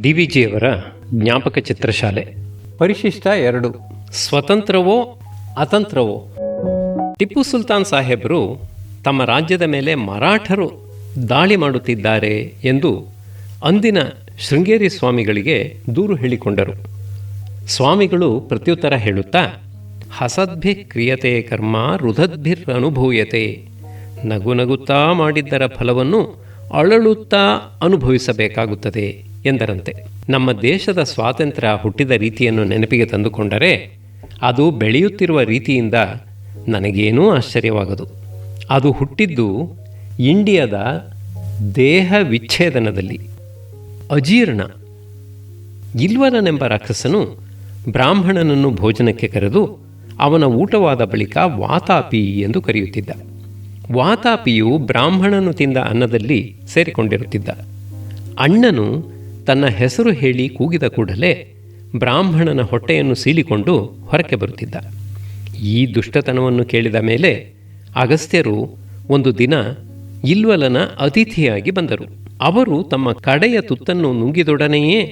ಡಿ.ವಿ.ಜಿಯವರ ಜ್ಞಾಪಕ ಚಿತ್ರಶಾಲೆ. ಪರಿಶಿಷ್ಟ 2. ಸ್ವತಂತ್ರವೋ ಅತಂತ್ರವೋ? ಟಿಪ್ಪು ಸುಲ್ತಾನ್ ಸಾಹೇಬರು ತಮ್ಮ ರಾಜ್ಯದ ಮೇಲೆ ಮರಾಠರು ದಾಳಿ ಮಾಡುತ್ತಿದ್ದಾರೆ ಎಂದು ಅಂದಿನ ಶೃಂಗೇರಿ ಸ್ವಾಮಿಗಳಿಗೆ ದೂರು ಹೇಳಿಕೊಂಡರು. ಸ್ವಾಮಿಗಳು ಪ್ರತ್ಯುತ್ತರ ಹೇಳುತ್ತಾ, ಹಸದ್ಭಿ ಕ್ರಿಯತೆ ಕರ್ಮ ರುಧದ್ಭಿರ್ ಅನುಭೂಯತೆ. ನಗು ನಗುತ್ತಾ ಮಾಡಿದ್ದರ ಫಲವನ್ನು ಅಳಳುತ್ತಾ ಅನುಭವಿಸಬೇಕಾಗುತ್ತದೆ ಎಂದರಂತೆ. ನಮ್ಮ ದೇಶದ ಸ್ವಾತಂತ್ರ್ಯ ಹುಟ್ಟಿದ ರೀತಿಯನ್ನು ನೆನಪಿಗೆ ತಂದುಕೊಂಡರೆ ಅದು ಬೆಳೆಯುತ್ತಿರುವ ರೀತಿಯಿಂದ ನನಗೇನೂ ಆಶ್ಚರ್ಯವಾಗದು. ಅದು ಹುಟ್ಟಿದ್ದು ಇಂಡಿಯಾದ ದೇಹ ವಿಚ್ಛೇದನದಲ್ಲಿ. ಅಜೀರ್ಣ ಇಲ್ವರನೆಂಬ ರಾಕ್ಷಸನು ಬ್ರಾಹ್ಮಣನನ್ನು ಭೋಜನಕ್ಕೆ ಕರೆದು ಅವನ ಊಟವಾದ ಬಳಿಕ ವಾತಾಪಿ ಎಂದು ಕರೆಯುತ್ತಿದ್ದ. ವಾತಾಪಿಯು ಬ್ರಾಹ್ಮಣನು ತಿಂದ ಅನ್ನದಲ್ಲಿ ಸೇರಿಕೊಂಡಿರುತ್ತಿದ್ದ. ಅಣ್ಣನು ತನ್ನ ಹೆಸರು ಹೇಳಿ ಕೂಗಿದ ಕೂಡಲೇ ಬ್ರಾಹ್ಮಣನ ಹೊಟ್ಟೆಯನ್ನು ಸೀಳಿಕೊಂಡು ಹೊರಕ್ಕೆ ಬರುತ್ತಿದ್ದ. ಈ ದುಷ್ಟತನವನ್ನು ಕೇಳಿದ ಮೇಲೆ ಅಗಸ್ತ್ಯರು ಒಂದು ದಿನ ಇಲ್ವಲನ ಅತಿಥಿಯಾಗಿ ಬಂದರು. ಅವರು ತಮ್ಮ ಕಡೆಯ ತುತ್ತನ್ನು ನುಂಗಿದೊಡನೆಯೇ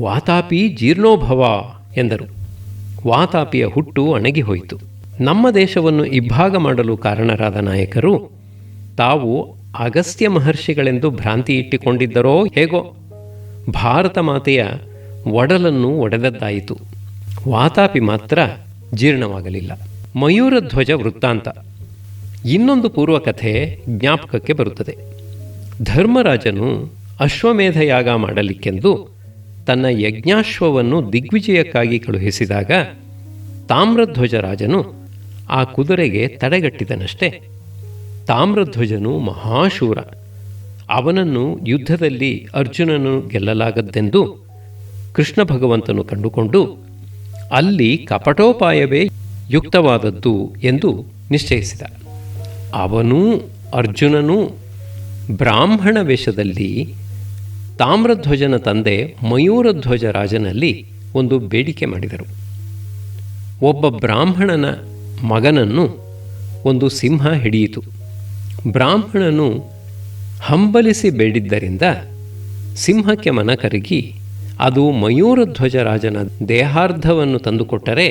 ವಾತಾಪಿ ಜೀರ್ಣೋಭವ ಎಂದರು. ವಾತಾಪಿಯ ಹುಟ್ಟು ಅಣಗಿ ಹೋಯಿತು. ನಮ್ಮ ದೇಶವನ್ನು ಇಬ್ಬಾಗ ಮಾಡಲು ಕಾರಣರಾದ ನಾಯಕರು ತಾವು ಅಗಸ್ತ್ಯ ಮಹರ್ಷಿಗಳೆಂದು ಭ್ರಾಂತಿ ಇಟ್ಟುಕೊಂಡಿದ್ದರೋ ಹೇಗೋ ಭಾರತ ಮಾತೆಯ ಒಡಲನ್ನು ಒಡೆದದ್ದಾಯಿತು. ವಾತಾಪಿ ಮಾತ್ರ ಜೀರ್ಣವಾಗಲಿಲ್ಲ. ಮಯೂರಧ್ವಜ ವೃತ್ತಾಂತ. ಇನ್ನೊಂದು ಪೂರ್ವಕಥೆ ಜ್ಞಾಪಕಕ್ಕೆ ಬರುತ್ತದೆ. ಧರ್ಮರಾಜನು ಅಶ್ವಮೇಧ ಯಾಗ ಮಾಡಲಿಕ್ಕೆಂದು ತನ್ನ ಯಜ್ಞಾಶ್ವವನ್ನು ದಿಗ್ವಿಜಯಕ್ಕಾಗಿ ಕಳುಹಿಸಿದಾಗ ತಾಮ್ರಧ್ವಜ ರಾಜನು ಆ ಕುದುರೆಗೆ ತಡೆಗಟ್ಟಿದನಷ್ಟೇ. ತಾಮ್ರಧ್ವಜನು ಮಹಾಶೂರ. ಅವನನ್ನು ಯುದ್ಧದಲ್ಲಿ ಅರ್ಜುನನು ಗೆಲ್ಲಲಾಗದ್ದೆಂದು ಕೃಷ್ಣ ಭಗವಂತನು ಕಂಡುಕೊಂಡು ಅಲ್ಲಿ ಕಪಟೋಪಾಯವೇ ಯುಕ್ತವಾದದ್ದು ಎಂದು ನಿಶ್ಚಯಿಸಿದ. ಅವನೂ ಅರ್ಜುನನೂ ಬ್ರಾಹ್ಮಣ ವೇಷದಲ್ಲಿ ತಾಮ್ರಧ್ವಜನ ತಂದೆ ಮಯೂರಧ್ವಜ ರಾಜನಲ್ಲಿ ಒಂದು ಬೇಡಿಕೆ ಮಾಡಿದರು. ಒಬ್ಬ ಬ್ರಾಹ್ಮಣನ ಮಗನನ್ನು ಒಂದು ಸಿಂಹ ಹಿಡಿಯಿತು. ಬ್ರಾಹ್ಮಣನು ಹಂಬಲಿಸಿ ಬೇಡಿದ್ದರಿಂದ ಸಿಂಹಕ್ಕೆ ಮನ ಕರಗಿ ಅದು ಮಯೂರಧ್ವಜ ರಾಜನ ದೇಹಾರ್ಧವನ್ನು ತಂದುಕೊಟ್ಟರೆ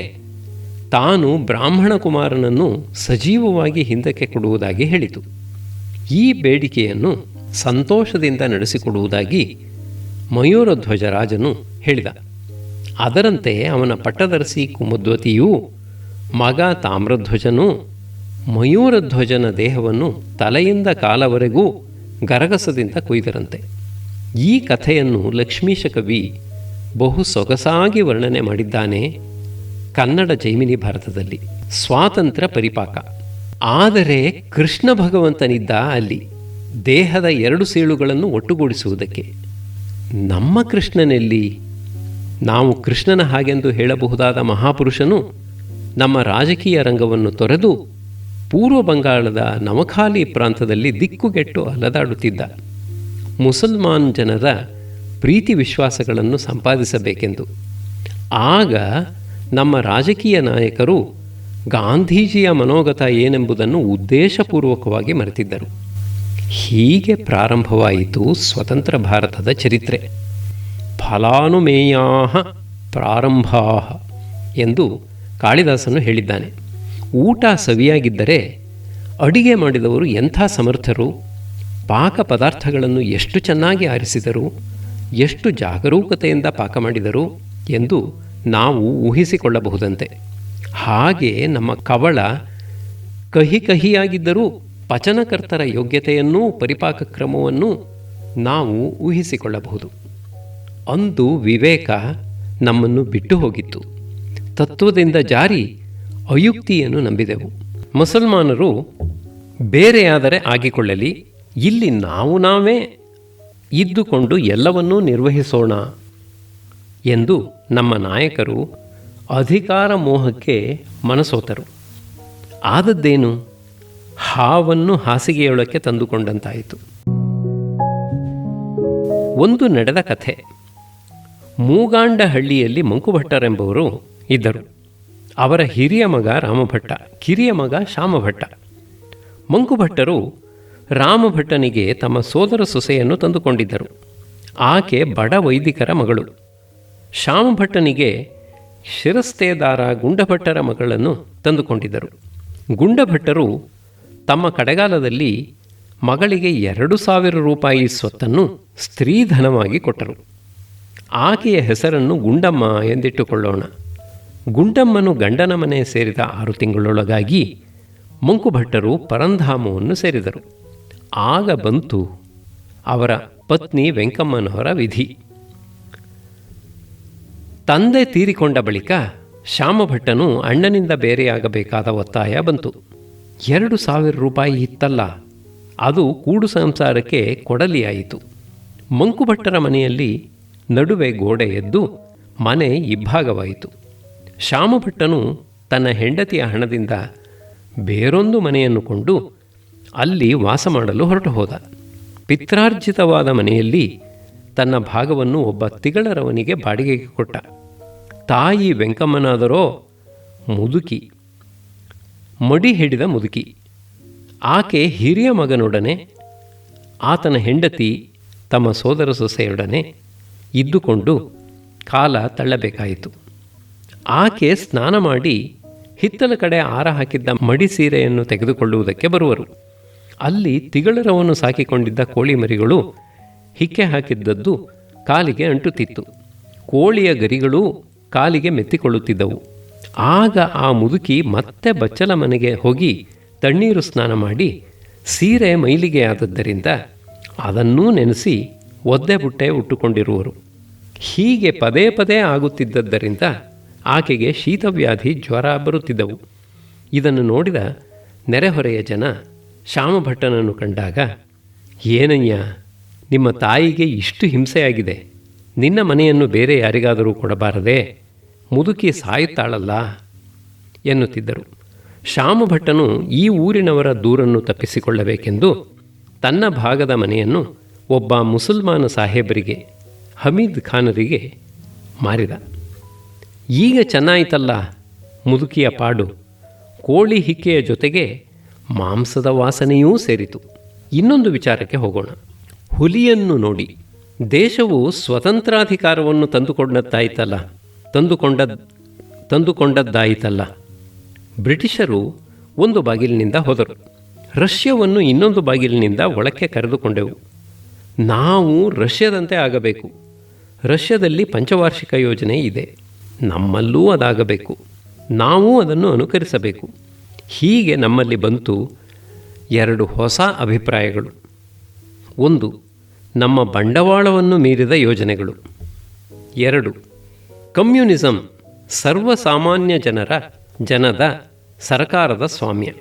ತಾನು ಬ್ರಾಹ್ಮಣ ಕುಮಾರನನ್ನು ಸಜೀವವಾಗಿ ಹಿಂದಕ್ಕೆ ಕೊಡುವುದಾಗಿ ಹೇಳಿತು. ಈ ಬೇಡಿಕೆಯನ್ನು ಸಂತೋಷದಿಂದ ನಡೆಸಿಕೊಡುವುದಾಗಿ ಮಯೂರಧ್ವಜ ರಾಜನು ಹೇಳಿದ. ಅದರಂತೆ ಅವನ ಪಟ್ಟದರಸಿ ಕುಮುದ್ವತಿಯೂ ಮಗ ತಾಮ್ರಧ್ವಜನು ಮಯೂರಧ್ವಜನ ದೇಹವನ್ನು ತಲೆಯಿಂದ ಕಾಲವರೆಗೂ ಗರಗಸದಿಂದ ಕೊಯ್ದರಂತೆ. ಈ ಕಥೆಯನ್ನು ಲಕ್ಷ್ಮೀಶ ಕವಿ ಬಹು ಸೊಗಸಾಗಿ ವರ್ಣನೆ ಮಾಡಿದ್ದಾನೆ ಕನ್ನಡ ಜೈಮಿನಿ ಭಾರತದಲ್ಲಿ. ಸ್ವಾತಂತ್ರ್ಯ ಪರಿಪಾಕ. ಆದರೆ ಕೃಷ್ಣ ಭಗವಂತನಿದ್ದ ಅಲ್ಲಿ ದೇಹದ 2 ಸೀಳುಗಳನ್ನು ಒಟ್ಟುಗೂಡಿಸುವುದಕ್ಕೆ. ನಮ್ಮ ಕೃಷ್ಣನೆಲ್ಲಿ? ನಾವು ಕೃಷ್ಣನ ಹಾಗೆಂದು ಹೇಳಬಹುದಾದ ಮಹಾಪುರುಷನು ನಮ್ಮ ರಾಜಕೀಯ ರಂಗವನ್ನು ತೊರೆದು ಪೂರ್ವ ಬಂಗಾಳದ ನವಖಾಲಿ ಪ್ರಾಂತದಲ್ಲಿ ದಿಕ್ಕುಗೆಟ್ಟು ಅಲದಾಡುತ್ತಿದ್ದ. ಮುಸಲ್ಮಾನ್ ಜನರ ಪ್ರೀತಿ ವಿಶ್ವಾಸಗಳನ್ನು ಸಂಪಾದಿಸಬೇಕೆಂದು. ಆಗ ನಮ್ಮ ರಾಜಕೀಯ ನಾಯಕರು ಗಾಂಧೀಜಿಯ ಮನೋಗತ ಏನೆಂಬುದನ್ನು ಉದ್ದೇಶಪೂರ್ವಕವಾಗಿ ಮರೆತಿದ್ದರು. ಹೀಗೆ ಪ್ರಾರಂಭವಾಯಿತು ಸ್ವತಂತ್ರ ಭಾರತದ ಚರಿತ್ರೆ. ಫಲಾನುಮೇಯಾ ಪ್ರಾರಂಭಾ ಎಂದು ಕಾಳಿದಾಸನು ಹೇಳಿದ್ದಾನೆ. ಊಟ ಸವಿಯಾಗಿದ್ದರೆ ಅಡಿಗೆ ಮಾಡಿದವರು ಎಂಥ ಸಮರ್ಥರು, ಪಾಕ ಪದಾರ್ಥಗಳನ್ನು ಎಷ್ಟು ಚೆನ್ನಾಗಿ ಆರಿಸಿದರು, ಎಷ್ಟು ಜಾಗರೂಕತೆಯಿಂದ ಪಾಕ ಮಾಡಿದರು ಎಂದು ನಾವು ಊಹಿಸಿಕೊಳ್ಳಬಹುದಂತೆ. ಹಾಗೆ ನಮ್ಮ ಕವಳ ಕಹಿ ಕಹಿಯಾಗಿದ್ದರೂ ಪಚನಕರ್ತರ ಯೋಗ್ಯತೆಯನ್ನೂ ಪರಿಪಾಕ ಕ್ರಮವನ್ನು ನಾವು ಊಹಿಸಿಕೊಳ್ಳಬಹುದು. ಅಂದು ವಿವೇಕ ನಮ್ಮನ್ನು ಬಿಟ್ಟು ಹೋಗಿತ್ತು. ತತ್ವದಿಂದ ಜಾರಿ ಅಯುಕ್ತಿಯನ್ನು ನಂಬಿದೆವು. ಮುಸಲ್ಮಾನರು ಬೇರೆಯಾದರೆ ಆಗಿಕೊಳ್ಳಲಿ, ಇಲ್ಲಿ ನಾವು ನಾವೇ ಇದ್ದುಕೊಂಡು ಎಲ್ಲವನ್ನೂ ನಿರ್ವಹಿಸೋಣ ಎಂದು ನಮ್ಮ ನಾಯಕರು ಅಧಿಕಾರ ಮೋಹಕ್ಕೆ ಮನಸೋತರು. ಆದದ್ದೇನು? ಹಾವನ್ನು ಹಾಸಿಗೆಯೊಳಕ್ಕೆ ತಂದುಕೊಂಡಂತಾಯಿತು. ಒಂದು ನಡೆದ ಕಥೆ. ಮೂಗಾಂಡಹಳ್ಳಿಯಲ್ಲಿ ಮಂಕುಭಟ್ಟರೆಂಬವರು ಇದ್ದರು. ಅವರ ಹಿರಿಯ ಮಗ ರಾಮಭಟ್ಟ, ಕಿರಿಯ ಮಗ ಶ್ಯಾಮಭಟ್ಟ. ಮಂಕುಭಟ್ಟರು ರಾಮಭಟ್ಟನಿಗೆ ತಮ್ಮ ಸೋದರ ಸೊಸೆಯನ್ನು ತಂದುಕೊಂಡಿದ್ದರು. ಆಕೆ ಬಡ ವೈದಿಕರ ಮಗಳು. ಶ್ಯಾಮಭಟ್ಟನಿಗೆ ಶಿರಸ್ತೇದಾರ ಗುಂಡಭಟ್ಟರ ಮಗಳನ್ನು ತಂದುಕೊಂಡಿದ್ದರು. ಗುಂಡಭಟ್ಟರು ತಮ್ಮ ಕಡೆಗಾಲದಲ್ಲಿ ಮಗಳಿಗೆ 2,000 ರೂಪಾಯಿ ಸ್ವತ್ತನ್ನು ಸ್ತ್ರೀಧನವಾಗಿ ಕೊಟ್ಟರು. ಆಕೆಯ ಹೆಸರನ್ನು ಗುಂಡಮ್ಮ ಎಂದಿಟ್ಟುಕೊಳ್ಳೋಣ. ಗುಂಡಮ್ಮನು ಗಂಡನ ಮನೆ ಸೇರಿದ 6 ತಿಂಗಳೊಳಗಾಗಿ ಮಂಕುಭಟ್ಟರು ಪರಂಧಾಮವನ್ನು ಸೇರಿದರು. ಆಗ ಬಂತು ಅವರ ಪತ್ನಿ ವೆಂಕಮ್ಮನವರ ವಿಧಿ. ತಂದೆ ತೀರಿಕೊಂಡ ಬಳಿಕ ಶ್ಯಾಮಭಟ್ಟನು ಅಣ್ಣನಿಂದ ಬೇರೆಯಾಗಬೇಕಾದ ಒತ್ತಾಯ ಬಂತು. 2,000 ರೂಪಾಯಿ ಇತ್ತಲ್ಲ, ಅದು ಕೂಡು ಸಂಸಾರಕ್ಕೆ ಕೊಡಲಿಯಾಯಿತು. ಮಂಕುಭಟ್ಟರ ಮನೆಯಲ್ಲಿ ನಡುವೆ ಗೋಡೆ ಎದ್ದು ಮನೆ ಇಬ್ಬಾಗವಾಯಿತು. ಶ್ಯಾಮಭಟ್ಟನು ತನ್ನ ಹೆಂಡತಿಯ ಹಣದಿಂದ ಬೇರೊಂದು ಮನೆಯನ್ನು ಕೊಂಡು ಅಲ್ಲಿ ವಾಸ ಮಾಡಲು ಹೊರಟು ಹೋದ. ಪಿತ್ರಾರ್ಜಿತವಾದ ಮನೆಯಲ್ಲಿ ತನ್ನ ಭಾಗವನ್ನು ಒಬ್ಬ ತಿಗಳರವನಿಗೆ ಬಾಡಿಗೆಗೆ ಕೊಟ್ಟ. ತಾಯಿ ವೆಂಕಮ್ಮನಾದರೋ ಮುದುಕಿ, ಮಡಿ ಹಿಡಿದ ಮುದುಕಿ. ಆಕೆ ಹಿರಿಯ ಮಗನೊಡನೆ, ಆತನ ಹೆಂಡತಿ ತಮ್ಮ ಸೋದರ ಸೊಸೆಯೊಡನೆ ಇದ್ದುಕೊಂಡು ಕಾಲ ತಳ್ಳಬೇಕಾಯಿತು. ಆಕೆ ಸ್ನಾನ ಮಾಡಿ ಹಿತ್ತಲ ಕಡೆ ಆರ ಹಾಕಿದ್ದ ಮಡಿ ಸೀರೆಯನ್ನು ತೆಗೆದುಕೊಳ್ಳುವುದಕ್ಕೆ ಬರುವರು. ಅಲ್ಲಿ ತಿಗಳರವನ್ನು ಸಾಕಿಕೊಂಡಿದ್ದ ಕೋಳಿ ಮರಿಗಳು ಹಿಕ್ಕೆ ಹಾಕಿದ್ದದ್ದು ಕಾಲಿಗೆ ಅಂಟುತ್ತಿತ್ತು. ಕೋಳಿಯ ಗರಿಗಳು ಕಾಲಿಗೆ ಮೆತ್ತಿಕೊಳ್ಳುತ್ತಿದ್ದವು. ಆಗ ಆ ಮುದುಕಿ ಮತ್ತೆ ಬಚ್ಚಲ ಮನೆಗೆ ಹೋಗಿ ತಣ್ಣೀರು ಸ್ನಾನ ಮಾಡಿ ಸೀರೆ ಮೈಲಿಗೆ ಆದದ್ದರಿಂದ ಅದನ್ನೂ ನೆನೆಸಿ ಒದ್ದೆ ಬುಟ್ಟೆ ಉಟ್ಟುಕೊಂಡಿರುವರು. ಹೀಗೆ ಪದೇ ಪದೇ ಆಗುತ್ತಿದ್ದರಿಂದ ಆಕೆಗೆ ಶೀತವ್ಯಾಧಿ ಜ್ವರ ಬರುತ್ತಿದ್ದವು. ಇದನ್ನು ನೋಡಿದ ನೆರೆಹೊರೆಯ ಜನ ಶ್ಯಾಮಭಟ್ಟನನ್ನು ಕಂಡಾಗ, ಏನಯ್ಯ, ನಿಮ್ಮ ತಾಯಿಗೆ ಇಷ್ಟು ಹಿಂಸೆಯಾಗಿದೆ, ನಿನ್ನ ಮನೆಯನ್ನು ಬೇರೆ ಯಾರಿಗಾದರೂ ಕೊಡಬಾರದೆ, ಮುದುಕಿ ಸಾಯುತ್ತಾಳಲ್ಲ ಎನ್ನುತ್ತಿದ್ದರು. ಶ್ಯಾಮಭಟ್ಟನು ಈ ಊರಿನವರ ದೂರನ್ನು ತಪ್ಪಿಸಿಕೊಳ್ಳಬೇಕೆಂದು ತನ್ನ ಭಾಗದ ಮನೆಯನ್ನು ಒಬ್ಬ ಮುಸಲ್ಮಾನ ಸಾಹೇಬರಿಗೆ, ಹಮೀದ್ ಖಾನರಿಗೆ ಮಾರಿದ. ಈಗ ಚೆನ್ನಾಯಿತಲ್ಲ ಮುದುಕಿಯ ಪಾಡು. ಕೋಳಿ ಹಿಕ್ಕೆಯ ಜೊತೆಗೆ ಮಾಂಸದ ವಾಸನೆಯೂ ಸೇರಿತು. ಇನ್ನೊಂದು ವಿಚಾರಕ್ಕೆ ಹೋಗೋಣ. ಹುಲಿಯನ್ನು ನೋಡಿ ದೇಶವು ಸ್ವತಂತ್ರಾಧಿಕಾರವನ್ನು ತಂದುಕೊಂಡದ್ದಾಯಿತಲ್ಲ. ಬ್ರಿಟಿಷರು ಒಂದು ಬಾಗಿಲಿನಿಂದ ಹೋದರು, ರಷ್ಯಾವನ್ನು ಇನ್ನೊಂದು ಬಾಗಿಲಿನಿಂದ ಒಳಕ್ಕೆ ಕರೆದುಕೊಂಡೆವು. ನಾವು ರಷ್ಯಾದಂತೆ ಆಗಬೇಕು. ರಷ್ಯಾದಲ್ಲಿ ಪಂಚವಾರ್ಷಿಕ ಯೋಜನೆ ಇದೆ, ನಮ್ಮಲ್ಲೂ ಅದಾಗಬೇಕು. ನಾವು ಅದನ್ನು ಅನುಕರಿಸಬೇಕು. ಹೀಗೆ ನಮ್ಮಲ್ಲಿ ಬಂತು 2 ಹೊಸ ಅಭಿಪ್ರಾಯಗಳು. ಒಂದು, ನಮ್ಮ ಬಂಡವಾಳವನ್ನು ಮೀರಿದ ಯೋಜನೆಗಳು. 2, ಕಮ್ಯುನಿಸಂ, ಸರ್ವಸಾಮಾನ್ಯ ಜನದ ಸರಕಾರದ ಸ್ವಾಮ್ಯ.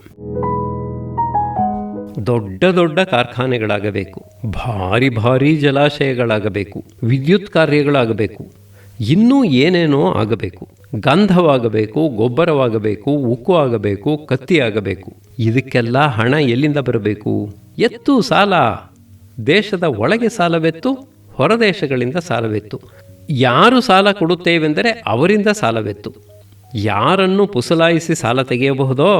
ದೊಡ್ಡ ದೊಡ್ಡ ಕಾರ್ಖಾನೆಗಳಾಗಬೇಕು, ಭಾರಿ ಭಾರಿ ಜಲಾಶಯಗಳಾಗಬೇಕು, ವಿದ್ಯುತ್ ಕಾರ್ಯಗಳಾಗಬೇಕು, ಇನ್ನೂ ಏನೇನೋ ಆಗಬೇಕು. ಗಂಧವಾಗಬೇಕು, ಗೊಬ್ಬರವಾಗಬೇಕು, ಉಕ್ಕು ಆಗಬೇಕು, ಕತ್ತಿ ಆಗಬೇಕು. ಇದಕ್ಕೆಲ್ಲ ಹಣ ಎಲ್ಲಿಂದ ಬರಬೇಕು? ಎತ್ತು ಸಾಲ. ದೇಶದ ಒಳಗೆ ಸಾಲವೆತ್ತು, ಹೊರದೇಶಗಳಿಂದ ಸಾಲವೆತ್ತು. ಯಾರು ಸಾಲ ಕೊಡುತ್ತೇವೆಂದರೆ ಅವರಿಂದ ಸಾಲವೆತ್ತು. ಯಾರನ್ನು ಪುಸಲಾಯಿಸಿ ಸಾಲ ತೆಗೆಯಬಹುದೋ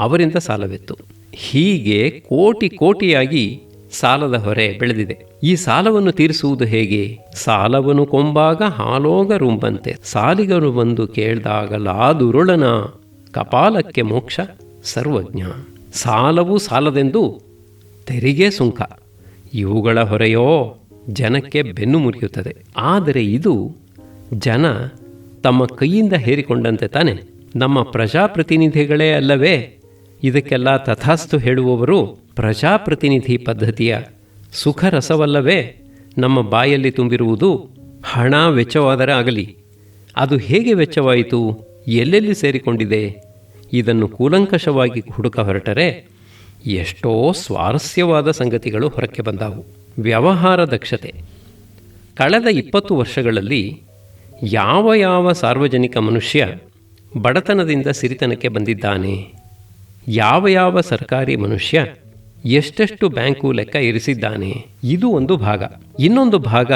ಅವರಿಂದ ಸಾಲವೆತ್ತು. ಹೀಗೆ ಕೋಟಿ ಕೋಟಿಯಾಗಿ ಸಾಲದ ಹೊರೆ ಬೆಳೆದಿದೆ. ಈ ಸಾಲವನ್ನು ತೀರಿಸುವುದು ಹೇಗೆ? ಸಾಲವನ್ನು ಕೊಂಬಾಗ ಹಾಲೋಗರುಂಬಂತೆ, ಸಾಲಿಗರು ಬಂದು ಕೇಳ್ದಾಗಲಾದುರುಳನ ಕಪಾಲಕ್ಕೆ ಮೋಕ್ಷ ಸರ್ವಜ್ಞ. ಸಾಲವು ಸಾಲದೆಂದು ತೆರಿಗೆ ಸುಂಕ ಇವುಗಳ ಹೊರೆಯೋ ಜನಕ್ಕೆ ಬೆನ್ನು ಮುರಿಯುತ್ತದೆ. ಆದರೆ ಇದು ಜನ ತಮ್ಮ ಕೈಯಿಂದ ಹೇರಿಕೊಂಡಂತೆ ತಾನೆ. ನಮ್ಮ ಪ್ರಜಾಪ್ರತಿನಿಧಿಗಳೇ ಅಲ್ಲವೇ ಇದಕ್ಕೆಲ್ಲ ತಥಾಸ್ತು ಹೇಳುವವರು? ಪ್ರಜಾಪ್ರತಿನಿಧಿ ಪದ್ಧತಿಯ ಸುಖರಸವಲ್ಲವೇ ನಮ್ಮ ಬಾಯಲ್ಲಿ ತುಂಬಿರುವುದು? ಹಣ ವೆಚ್ಚವಾದರೆ ಆಗಲಿ, ಅದು ಹೇಗೆ ವೆಚ್ಚವಾಯಿತು, ಎಲ್ಲೆಲ್ಲಿ ಸೇರಿಕೊಂಡಿದೆ, ಇದನ್ನು ಕೂಲಂಕಷವಾಗಿ ಹುಡುಕ ಹೊರಟರೆ ಎಷ್ಟೋ ಸ್ವಾರಸ್ಯವಾದ ಸಂಗತಿಗಳು ಹೊರಕ್ಕೆ ಬಂದಾವು. ವ್ಯವಹಾರ ದಕ್ಷತೆ. ಕಳೆದ 20 ವರ್ಷಗಳಲ್ಲಿ ಯಾವ ಸಾರ್ವಜನಿಕ ಮನುಷ್ಯ ಬಡತನದಿಂದ ಸಿರಿತನಕ್ಕೆ ಬಂದಿದ್ದಾನೆ? ಯಾವ ಸರ್ಕಾರಿ ಮನುಷ್ಯ ಎಷ್ಟೆಷ್ಟು ಬ್ಯಾಂಕು ಲೆಕ್ಕ ಇರಿಸಿದ್ದಾನೆ? ಇದು ಒಂದು ಭಾಗ. ಇನ್ನೊಂದು ಭಾಗ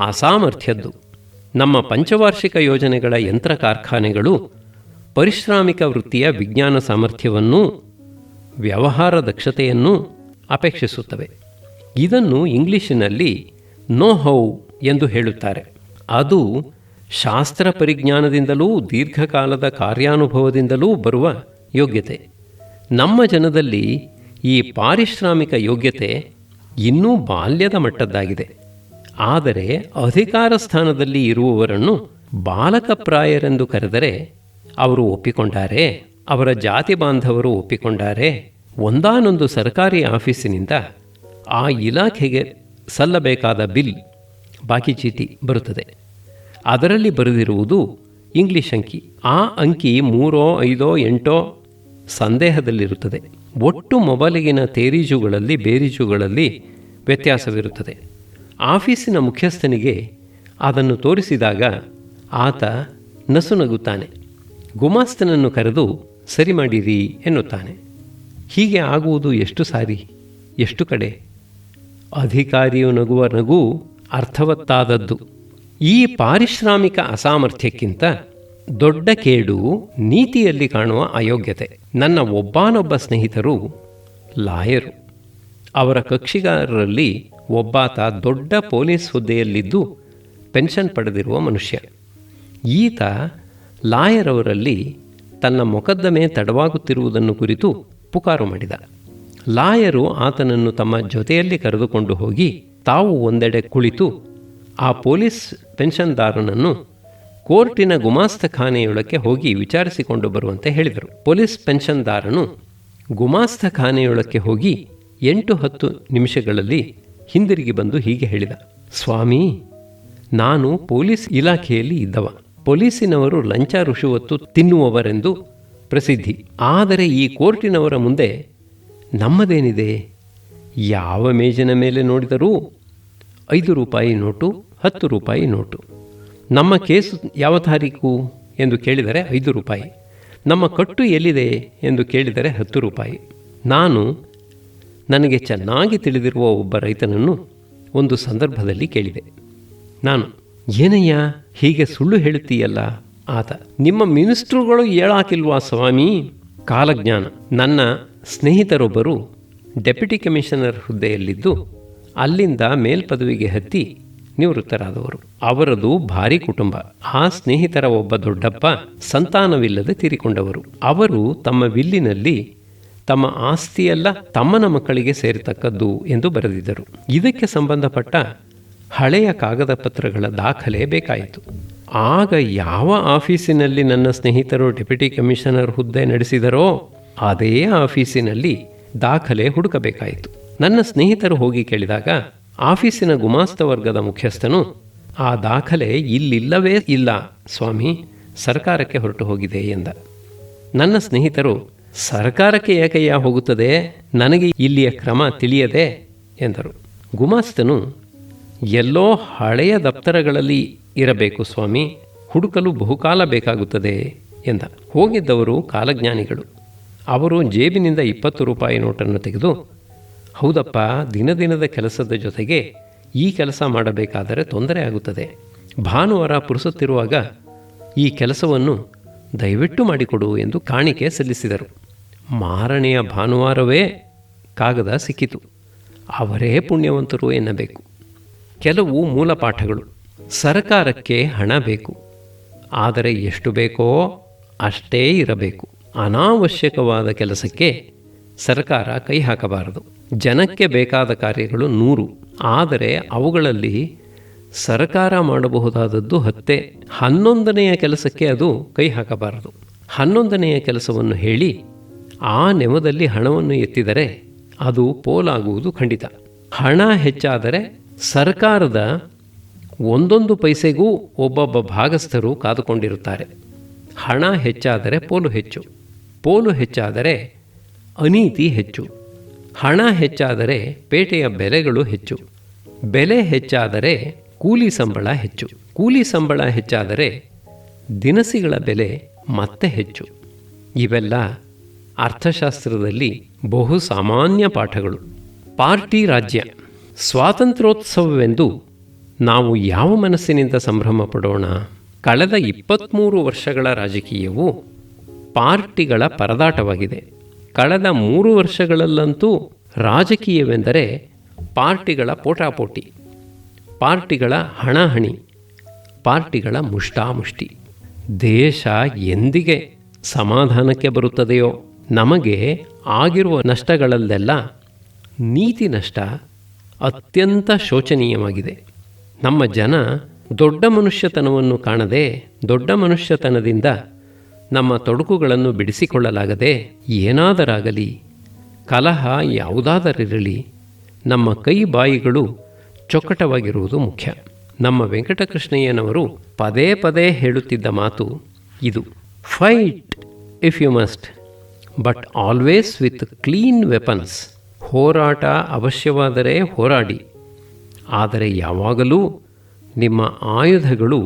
ಅಸಾಮರ್ಥ್ಯದ್ದು. ನಮ್ಮ ಪಂಚವಾರ್ಷಿಕ ಯೋಜನೆಗಳ ಯಂತ್ರ ಕಾರ್ಖಾನೆಗಳು ಪರಿಶ್ರಾಮಿಕ ವೃತ್ತಿಯ ವಿಜ್ಞಾನ ಸಾಮರ್ಥ್ಯವನ್ನೂ ವ್ಯವಹಾರ ದಕ್ಷತೆಯನ್ನೂ ಅಪೇಕ್ಷಿಸುತ್ತವೆ. ಇದನ್ನು ಇಂಗ್ಲಿಷಿನಲ್ಲಿ ನೋ ಹೌ ಎಂದು ಹೇಳುತ್ತಾರೆ. ಅದು ಶಾಸ್ತ್ರ ಪರಿಜ್ಞಾನದಿಂದಲೂ ದೀರ್ಘಕಾಲದ ಕಾರ್ಯಾನುಭವದಿಂದಲೂ ಬರುವ ಯೋಗ್ಯತೆ. ನಮ್ಮ ಜನದಲ್ಲಿ ಈ ಪಾರಿಶ್ರಾಮಿಕ ಯೋಗ್ಯತೆ ಇನ್ನೂ ಬಾಲ್ಯದ ಮಟ್ಟದ್ದಾಗಿದೆ. ಆದರೆ ಅಧಿಕಾರ ಸ್ಥಾನದಲ್ಲಿ ಇರುವವರನ್ನು ಬಾಲಕಪ್ರಾಯರೆಂದು ಕರೆದರೆ ಅವರು ಒಪ್ಪಿಕೊಂಡಾರೆ, ಅವರ ಜಾತಿ ಬಾಂಧವರು ಒಪ್ಪಿಕೊಂಡಾರೆ. ಒಂದಾನೊಂದು ಸರ್ಕಾರಿ ಆಫೀಸಿನಿಂದ ಆ ಇಲಾಖೆಗೆ ಸಲ್ಲಬೇಕಾದ ಬಿಲ್, ಬಾಕಿ ಚೀಟಿ ಬರುತ್ತದೆ. ಅದರಲ್ಲಿ ಬರೆದಿರುವುದು ಇಂಗ್ಲಿಷ್ ಅಂಕಿ. ಆ ಅಂಕಿ 3, 5, 8 ಸಂದೇಹದಲ್ಲಿರುತ್ತದೆ. ಒಟ್ಟು ಮೊಬೈಲಿಗಿನ ತೇರೀಜುಗಳಲ್ಲಿ ಬೇರೀಜುಗಳಲ್ಲಿ ವ್ಯತ್ಯಾಸವಿರುತ್ತದೆ. ಆಫೀಸಿನ ಮುಖ್ಯಸ್ಥನಿಗೆ ಅದನ್ನು ತೋರಿಸಿದಾಗ ಆತ ನಸುನಗುತ್ತಾನೆ. ಗುಮಾಸ್ತನನ್ನು ಕರೆದು ಸರಿ ಮಾಡಿರಿ ಎನ್ನುತ್ತಾನೆ. ಹೀಗೆ ಆಗುವುದು ಎಷ್ಟು ಸಾರಿ, ಎಷ್ಟು ಕಡೆ. ಅಧಿಕಾರಿಯು ನಗುವ ನಗು ಅರ್ಥವತ್ತಾದದ್ದು. ಈ ಪಾರಿಶ್ರಾಮಿಕ ಅಸಾಮರ್ಥ್ಯಕ್ಕಿಂತ ದೊಡ್ಡ ಕೇಡು ನೀತಿಯಲ್ಲಿ ಕಾಣುವ ಅಯೋಗ್ಯತೆ. ನನ್ನ ಒಬ್ಬಾನೊಬ್ಬ ಸ್ನೇಹಿತರು ಲಾಯರು. ಅವರ ಕಕ್ಷಿಗಾರರಲ್ಲಿ ಒಬ್ಬಾತ ದೊಡ್ಡ ಪೊಲೀಸ್ ಹುದ್ದೆಯಲ್ಲಿದ್ದು ಪೆನ್ಷನ್ ಪಡೆದಿರುವ ಮನುಷ್ಯ. ಈತ ಲಾಯರವರಲ್ಲಿ ತನ್ನ ಮೊಕದ್ದಮೆ ತಡವಾಗುತ್ತಿರುವುದನ್ನು ಕುರಿತು ಪುಕಾರು ಮಾಡಿದ. ಲಾಯರು ಆತನನ್ನು ತಮ್ಮ ಜೊತೆಯಲ್ಲಿ ಕರೆದುಕೊಂಡು ಹೋಗಿ ತಾವು ಒಂದೆಡೆ ಕುಳಿತು ಆ ಪೊಲೀಸ್ ಪೆನ್ಷನ್ದಾರನನ್ನು ಕೋರ್ಟಿನ ಗುಮಾಸ್ತಖಾನೆಯೊಳಕ್ಕೆ ಹೋಗಿ ವಿಚಾರಿಸಿಕೊಂಡು ಬರುವಂತೆ ಹೇಳಿದರು. ಪೊಲೀಸ್ ಪೆನ್ಷನ್ದಾರನು ಗುಮಾಸ್ತಖಾನೆಯೊಳಕ್ಕೆ ಹೋಗಿ 8-10 ನಿಮಿಷಗಳಲ್ಲಿ ಹಿಂದಿರುಗಿ ಬಂದು ಹೀಗೆ ಹೇಳಿದ: ಸ್ವಾಮಿ, ನಾನು ಪೊಲೀಸ್ ಇಲಾಖೆಯಲ್ಲಿ ಇದ್ದವ. ಪೊಲೀಸಿನವರು ಲಂಚ ರುಷುವತ್ತು ತಿನ್ನುವವರೆಂದು ಪ್ರಸಿದ್ಧಿ. ಆದರೆ ಈ ಕೋರ್ಟಿನವರ ಮುಂದೆ ನಮ್ಮದೇನಿದೆ? ಯಾವ ಮೇಜಿನ ಮೇಲೆ ನೋಡಿದರೂ 5 ರೂಪಾಯಿ ನೋಟು, 10 ರೂಪಾಯಿ ನೋಟು. ನಮ್ಮ ಕೇಸು ಯಾವ ತಾರೀಕು ಎಂದು ಕೇಳಿದರೆ 5 ರೂಪಾಯಿ. ನಮ್ಮ ಕಟ್ಟು ಎಲ್ಲಿದೆ ಎಂದು ಕೇಳಿದರೆ 10 ರೂಪಾಯಿ. ನನಗೆ ಚೆನ್ನಾಗಿ ತಿಳಿದಿರುವ ಒಬ್ಬ ರೈತನನ್ನು ಒಂದು ಸಂದರ್ಭದಲ್ಲಿ ಕೇಳಿದೆ. ನಾನು, ಏನಯ್ಯ ಹೀಗೆ ಸುಳ್ಳು ಹೇಳುತ್ತೀಯಲ್ಲ? ಆತ, ನಿಮ್ಮ ಮಿನಿಸ್ಟ್ರುಗಳು ಹೇಳಾಕಿಲ್ವಾ ಸ್ವಾಮಿ? ಕಾಲಜ್ಞಾನ. ನನ್ನ ಸ್ನೇಹಿತರೊಬ್ಬರು ಡೆಪ್ಯೂಟಿ ಕಮಿಷನರ್ ಹುದ್ದೆಯಲ್ಲಿದ್ದು ಅಲ್ಲಿಂದ ಮೇಲ್ಪದವಿಗೆ ಹತ್ತಿ ನಿವೃತ್ತರಾದವರು. ಅವರದು ಭಾರಿ ಕುಟುಂಬ. ಆ ಸ್ನೇಹಿತರ ಒಬ್ಬ ದೊಡ್ಡಪ್ಪ ಸಂತಾನವಿಲ್ಲದೆ ತೀರಿಕೊಂಡವರು. ಅವರು ತಮ್ಮ ವಿಲ್ಲಿನಲ್ಲಿ ತಮ್ಮ ಆಸ್ತಿಯೆಲ್ಲ ತಮ್ಮನ ಮಕ್ಕಳಿಗೆ ಸೇರತಕ್ಕದ್ದು ಎಂದು ಬರೆದಿದ್ದರು. ಇದಕ್ಕೆ ಸಂಬಂಧಪಟ್ಟ ಹಳೆಯ ಕಾಗದ ಪತ್ರಗಳ ದಾಖಲೆ ಬೇಕಾಯಿತು. ಆಗ ಯಾವ ಆಫೀಸಿನಲ್ಲಿ ನನ್ನ ಸ್ನೇಹಿತರು ಡೆಪ್ಯೂಟಿ ಕಮಿಷನರ್ ಹುದ್ದೆ ನಡೆಸಿದರೋ ಅದೇ ಆಫೀಸಿನಲ್ಲಿ ದಾಖಲೆ ಹುಡುಕಬೇಕಾಯಿತು. ನನ್ನ ಸ್ನೇಹಿತರು ಹೋಗಿ ಕೇಳಿದಾಗ ಆಫೀಸಿನ ಗುಮಾಸ್ತ ವರ್ಗದ ಮುಖ್ಯಸ್ಥನು, ಆ ದಾಖಲೆ ಇಲ್ಲಿಲ್ಲವೇ ಇಲ್ಲ ಸ್ವಾಮಿ, ಸರ್ಕಾರಕ್ಕೆ ಹೊರಟು ಹೋಗಿದೆ ಎಂದ. ನನ್ನ ಸ್ನೇಹಿತರು, ಸರ್ಕಾರಕ್ಕೆ ಏಕಯ್ಯ ಹೋಗುತ್ತದೆ, ನನಗೆ ಇಲ್ಲಿಯ ಕ್ರಮ ತಿಳಿಯದೆ ಎಂದರು. ಗುಮಾಸ್ತನು, ಎಲ್ಲೋ ಹಳೆಯ ದಪ್ತರಗಳಲ್ಲಿ ಇರಬೇಕು ಸ್ವಾಮಿ, ಹುಡುಕಲು ಬಹುಕಾಲ ಬೇಕಾಗುತ್ತದೆ ಎಂದ. ಹೋಗಿದ್ದವರು ಕಾಲಜ್ಞಾನಿಗಳು. ಅವರು ಜೇಬಿನಿಂದ 20 ರೂಪಾಯಿ ನೋಟನ್ನು ತೆಗೆದು, ಹೌದಪ್ಪ, ದಿನದ ಕೆಲಸದ ಜೊತೆಗೆ ಈ ಕೆಲಸ ಮಾಡಬೇಕಾದರೆ ತೊಂದರೆ ಆಗುತ್ತದೆ. ಭಾನುವಾರ ಪುರುಸುತ್ತಿರುವಾಗ ಈ ಕೆಲಸವನ್ನು ದಯವಿಟ್ಟು ಮಾಡಿಕೊಡು ಎಂದು ಕಾಣಿಕೆ ಸಲ್ಲಿಸಿದರು. ಮಾರನೆಯ ಭಾನುವಾರವೇ ಕಾಗದ ಸಿಕ್ಕಿತು. ಅವರೇ ಪುಣ್ಯವಂತರು ಎನ್ನಬೇಕು. ಕೆಲವು ಮೂಲ ಪಾಠಗಳು. ಸರ್ಕಾರಕ್ಕೆ ಹಣ ಬೇಕು, ಆದರೆ ಎಷ್ಟು ಬೇಕೋ ಅಷ್ಟೇ ಇರಬೇಕು. ಅನಾವಶ್ಯಕವಾದ ಕೆಲಸಕ್ಕೆ ಸರ್ಕಾರ ಕೈ ಹಾಕಬಾರದು. ಜನಕ್ಕೆ ಬೇಕಾದ ಕಾರ್ಯಗಳು 100, ಆದರೆ ಅವುಗಳಲ್ಲಿ ಸರ್ಕಾರ ಮಾಡಬಹುದಾದದ್ದು 10. 11ನೆಯ ಕೆಲಸಕ್ಕೆ ಅದು ಕೈ ಹಾಕಬಾರದು. 11ನೆಯ ಕೆಲಸವನ್ನು ಹೇಳಿ ಆ ನೆವದಲ್ಲಿ ಹಣವನ್ನು ಎತ್ತಿದರೆ ಅದು ಪೋಲಾಗುವುದು ಖಂಡಿತ. ಹಣ ಹೆಚ್ಚಾದರೆ ಸರ್ಕಾರದ ಒಂದೊಂದು ಪೈಸೆಗೂ ಒಬ್ಬೊಬ್ಬ ಭಾಗಸ್ಥರು ಕಾದುಕೊಂಡಿರುತ್ತಾರೆ. ಹಣ ಹೆಚ್ಚಾದರೆ ಪೋಲು ಹೆಚ್ಚು, ಪೋಲು ಹೆಚ್ಚಾದರೆ ಅನೀತಿ ಹೆಚ್ಚು, ಹಣ ಹೆಚ್ಚಾದರೆ ಪೇಟೆಯ ಬೆಲೆಗಳು ಹೆಚ್ಚು, ಬೆಲೆ ಹೆಚ್ಚಾದರೆ ಕೂಲಿ ಸಂಬಳ ಹೆಚ್ಚು, ಕೂಲಿ ಸಂಬಳ ಹೆಚ್ಚಾದರೆ ದಿನಸಿಗಳ ಬೆಲೆ ಮತ್ತೆ ಹೆಚ್ಚು. ಇವೆಲ್ಲ ಅರ್ಥಶಾಸ್ತ್ರದಲ್ಲಿ ಬಹು ಸಾಮಾನ್ಯ ಪಾಠಗಳು. ಪಾರ್ಟಿ ರಾಜ್ಯ. ಸ್ವಾತಂತ್ರ್ಯೋತ್ಸವವೆಂದು ನಾವು ಯಾವ ಮನಸ್ಸಿನಿಂದ ಸಂಭ್ರಮ ಪಡೋಣ? ಕಳೆದ 23 ವರ್ಷಗಳ ರಾಜಕೀಯವು ಪಾರ್ಟಿಗಳ ಪರದಾಟವಾಗಿದೆ. ಕಳೆದ 3 ವರ್ಷಗಳಲ್ಲಂತೂ ರಾಜಕೀಯವೆಂದರೆ ಪಾರ್ಟಿಗಳ ಪೋಟಾಪೋಟಿ. ಪಾರ್ಟಿಗಳ ಹಣಾಹಣಿ, ಪಾರ್ಟಿಗಳ ಮುಷ್ಟಾಮುಷ್ಟಿ. ದೇಶ ಎಂದಿಗೆ ಸಮಾಧಾನಕ್ಕೆ ಬರುತ್ತದೆಯೋ? ನಮಗೆ ಆಗಿರುವ ನಷ್ಟಗಳಲ್ಲೆಲ್ಲ ನೀತಿ ನಷ್ಟ ಅತ್ಯಂತ ಶೋಚನೀಯವಾಗಿದೆ. ನಮ್ಮ ಜನ ದೊಡ್ಡ ಮನುಷ್ಯತನವನ್ನು ಕಾಣದೆ, ದೊಡ್ಡ ಮನುಷ್ಯತನದಿಂದ ನಮ್ಮ ತೊಡಕುಗಳನ್ನು ಬಿಡಿಸಿಕೊಳ್ಳಲಾಗದೆ, ಏನಾದರಾಗಲಿ, ಕಲಹ ಯಾವುದಾದರಿರಲಿ, ನಮ್ಮ ಕೈ ಬಾಯಿಗಳು ಚೊಕ್ಕಟವಾಗಿರುವುದು ಮುಖ್ಯ. ನಮ್ಮ ವೆಂಕಟಕೃಷ್ಣಯ್ಯನವರು ಪದೇ ಪದೇ ಹೇಳುತ್ತಿದ್ದ ಮಾತು ಇದು: fight if you must, but always with clean weapons. ಹೋರಾಟ ಅವಶ್ಯವಾದರೆ ಹೋರಾಡಿ, ಆದರೆ ಯಾವಾಗಲೂ ನಿಮ್ಮ ಆಯುಧಗಳು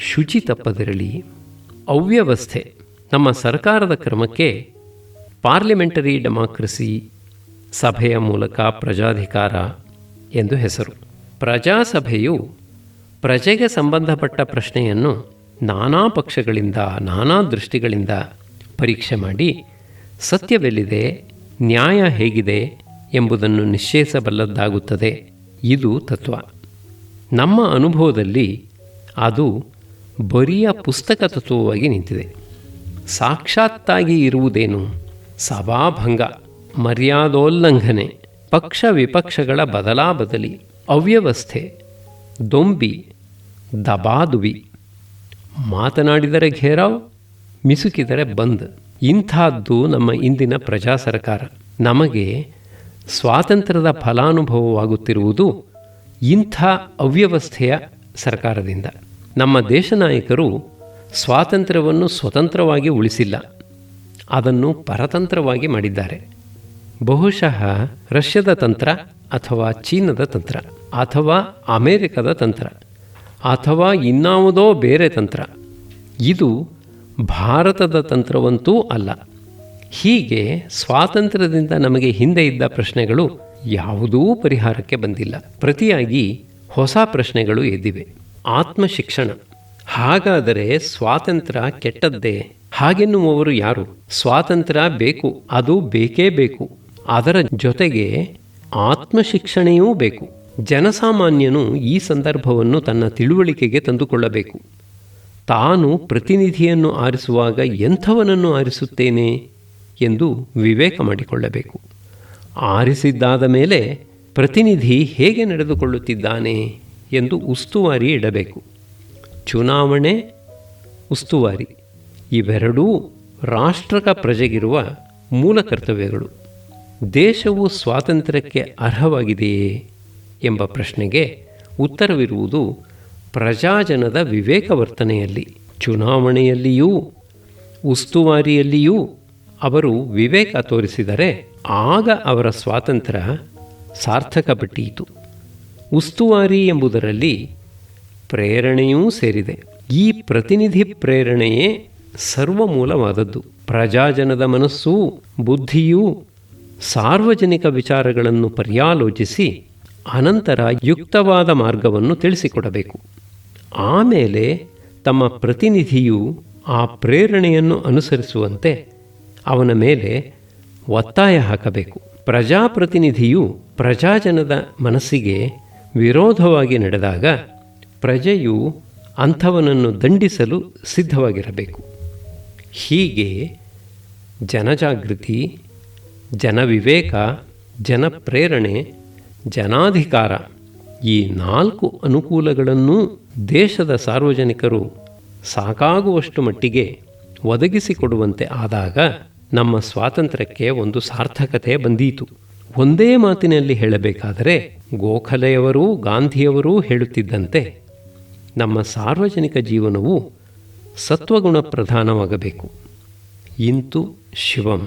ಶುಚಿ ತಪ್ಪದಿರಲಿ. ಅವ್ಯವಸ್ಥೆ. ನಮ್ಮ ಸರ್ಕಾರದ ಕ್ರಮಕ್ಕೆ ಪಾರ್ಲಿಮೆಂಟರಿ ಡೆಮಾಕ್ರಸಿ, ಸಭೆಯ ಮೂಲಕ ಪ್ರಜಾಧಿಕಾರ ಎಂದು ಹೆಸರು. ಪ್ರಜಾಸಭೆಯು ಪ್ರಜೆಗೆ ಸಂಬಂಧಪಟ್ಟ ಪ್ರಶ್ನೆಯನ್ನು ನಾನಾ ಪಕ್ಷಗಳಿಂದ, ನಾನಾ ದೃಷ್ಟಿಗಳಿಂದ ಪರೀಕ್ಷೆ ಮಾಡಿ ಸತ್ಯವೆಲ್ಲಿದೆ, ನ್ಯಾಯ ಹೇಗಿದೆ ಎಂಬುದನ್ನು ನಿಶ್ಚಯಿಸಬಲ್ಲದ್ದಾಗುತ್ತದೆ. ಇದು ತತ್ವ. ನಮ್ಮ ಅನುಭವದಲ್ಲಿ ಅದು ಬರಿಯ ಪುಸ್ತಕ ತತ್ವವಾಗಿ ನಿಂತಿದೆ. ಸಾಕ್ಷಾತ್ತಾಗಿ ಇರುವುದೇನು? ಸಭಾಭಂಗ, ಮರ್ಯಾದೋಲ್ಲಂಘನೆ, ಪಕ್ಷ ವಿಪಕ್ಷಗಳ ಬದಲಾಬದಲಿ, ಅವ್ಯವಸ್ಥೆ, ದೊಂಬಿ, ದಬಾದುಬಿ, ಮಾತನಾಡಿದರೆ ಘೇರಾವ್, ಮಿಸುಕಿದರೆ ಬಂದ್. ಇಂಥದ್ದು ನಮ್ಮ ಇಂದಿನ ಪ್ರಜಾ ಸರ್ಕಾರ. ನಮಗೆ ಸ್ವಾತಂತ್ರ್ಯದ ಫಲಾನುಭವವಾಗುತ್ತಿರುವುದು ಇಂಥ ಅವ್ಯವಸ್ಥೆಯ ಸರ್ಕಾರದಿಂದ. ನಮ್ಮ ದೇಶ ನಾಯಕರು ಸ್ವಾತಂತ್ರ್ಯವನ್ನು ಸ್ವತಂತ್ರವಾಗಿ ಉಳಿಸಿಲ್ಲ, ಅದನ್ನು ಪರತಂತ್ರವಾಗಿ ಮಾಡಿದ್ದಾರೆ. ಬಹುಶಃ ರಷ್ಯಾದ ತಂತ್ರ, ಅಥವಾ ಚೀನಾದ ತಂತ್ರ, ಅಥವಾ ಅಮೇರಿಕದ ತಂತ್ರ, ಅಥವಾ ಇನ್ನಾವುದೋ ಬೇರೆ ತಂತ್ರ. ಇದು ಭಾರತದ ತಂತ್ರವಂತೂ ಅಲ್ಲ. ಹೀಗೆ ಸ್ವಾತಂತ್ರ್ಯದಿಂದ ನಮಗೆ ಹಿಂದೆ ಇದ್ದ ಪ್ರಶ್ನೆಗಳು ಯಾವುದೂ ಪರಿಹಾರಕ್ಕೆ ಬಂದಿಲ್ಲ. ಪ್ರತಿಯಾಗಿ ಹೊಸ ಪ್ರಶ್ನೆಗಳು ಎದ್ದಿವೆ. ಆತ್ಮಶಿಕ್ಷಣ. ಹಾಗಾದರೆ ಸ್ವಾತಂತ್ರ್ಯ ಕೆಟ್ಟದ್ದೇ? ಹಾಗೆನ್ನುವವರು ಯಾರು? ಸ್ವಾತಂತ್ರ್ಯ ಬೇಕು, ಅದು ಬೇಕೇ ಬೇಕು. ಅದರ ಜೊತೆಗೆ ಆತ್ಮಶಿಕ್ಷಣೆಯೂ ಬೇಕು. ಜನಸಾಮಾನ್ಯನು ಈ ಸಂದರ್ಭವನ್ನು ತನ್ನ ತಿಳುವಳಿಕೆಗೆ ತಂದುಕೊಳ್ಳಬೇಕು. ತಾನು ಪ್ರತಿನಿಧಿಯನ್ನು ಆರಿಸುವಾಗ ಎಂಥವನನ್ನು ಆರಿಸುತ್ತೇನೆ ಎಂದು ವಿವೇಕ ಮಾಡಿಕೊಳ್ಳಬೇಕು. ಆರಿಸಿದ್ದಾದ ಮೇಲೆ ಪ್ರತಿನಿಧಿ ಹೇಗೆ ನಡೆದುಕೊಳ್ಳುತ್ತಿದ್ದಾನೆ ಎಂದು ಉಸ್ತುವಾರಿ ಇಡಬೇಕು. ಚುನಾವಣೆ, ಉಸ್ತುವಾರಿ ಇವೆರಡೂ ರಾಷ್ಟ್ರಕ ಪ್ರಜೆಗಿರುವ ಮೂಲ ಕರ್ತವ್ಯಗಳು. ದೇಶವು ಸ್ವಾತಂತ್ರ್ಯಕ್ಕೆ ಅರ್ಹವಾಗಿದೆಯೇ ಎಂಬ ಪ್ರಶ್ನೆಗೆ ಉತ್ತರವಿರುವುದು ಪ್ರಜಾಜನದ ವಿವೇಕವರ್ತನೆಯಲ್ಲಿ. ಚುನಾವಣೆಯಲ್ಲಿಯೂ ಉಸ್ತುವಾರಿಯಲ್ಲಿಯೂ ಅವರು ವಿವೇಕ ತೋರಿಸಿದರೆ ಆಗ ಅವರ ಸ್ವಾತಂತ್ರ್ಯ ಸಾರ್ಥಕ ಪಟ್ಟೀತು. ಉಸ್ತುವಾರಿ ಎಂಬುದರಲ್ಲಿ ಪ್ರೇರಣೆಯೂ ಸೇರಿದೆ. ಈ ಪ್ರತಿನಿಧಿ ಪ್ರೇರಣೆಯೇ ಸರ್ವಮೂಲವಾದದ್ದು. ಪ್ರಜಾಜನದ ಮನಸ್ಸೂ ಬುದ್ಧಿಯೂ ಸಾರ್ವಜನಿಕ ವಿಚಾರಗಳನ್ನು ಪರ್ಯಾಲೋಚಿಸಿ ಅನಂತರ ಯುಕ್ತವಾದ ಮಾರ್ಗವನ್ನು ತಿಳಿಸಿಕೊಡಬೇಕು. ಆಮೇಲೆ ತಮ್ಮ ಪ್ರತಿನಿಧಿಯು ಆ ಪ್ರೇರಣೆಯನ್ನು ಅನುಸರಿಸುವಂತೆ ಅವನ ಮೇಲೆ ಒತ್ತಾಯ ಹಾಕಬೇಕು. ಪ್ರಜಾಪ್ರತಿನಿಧಿಯು ಪ್ರಜಾಜನದ ಮನಸ್ಸಿಗೆ ವಿರೋಧವಾಗಿ ನಡೆದಾಗ ಪ್ರಜೆಯು ಅಂಥವನನ್ನು ದಂಡಿಸಲು ಸಿದ್ಧವಾಗಿರಬೇಕು. ಹೀಗೆ ಜನಜಾಗೃತಿ, ಜನವಿವೇಕ, ಜನಪ್ರೇರಣೆ, ಜನಾಧಿಕಾರ ಈ 4 ಅನುಕೂಲಗಳನ್ನೂ ದೇಶದ ಸಾರ್ವಜನಿಕರು ಸಾಕಾಗುವಷ್ಟು ಮಟ್ಟಿಗೆ ಒದಗಿಸಿಕೊಡುವಂತೆ ಆದಾಗ ನಮ್ಮ ಸ್ವಾತಂತ್ರ್ಯಕ್ಕೆ ಒಂದು ಸಾರ್ಥಕತೆ ಬಂದೀತು. ಒಂದೇ ಮಾತಿನಲ್ಲಿ ಹೇಳಬೇಕಾದರೆ ಗೋಖಲೆಯವರೂ ಗಾಂಧಿಯವರೂ ಹೇಳುತ್ತಿದ್ದಂತೆ ನಮ್ಮ ಸಾರ್ವಜನಿಕ ಜೀವನವು ಸತ್ವಗುಣ ಪ್ರಧಾನವಾಗಬೇಕು. ಇಂತು ಶಿವಂ.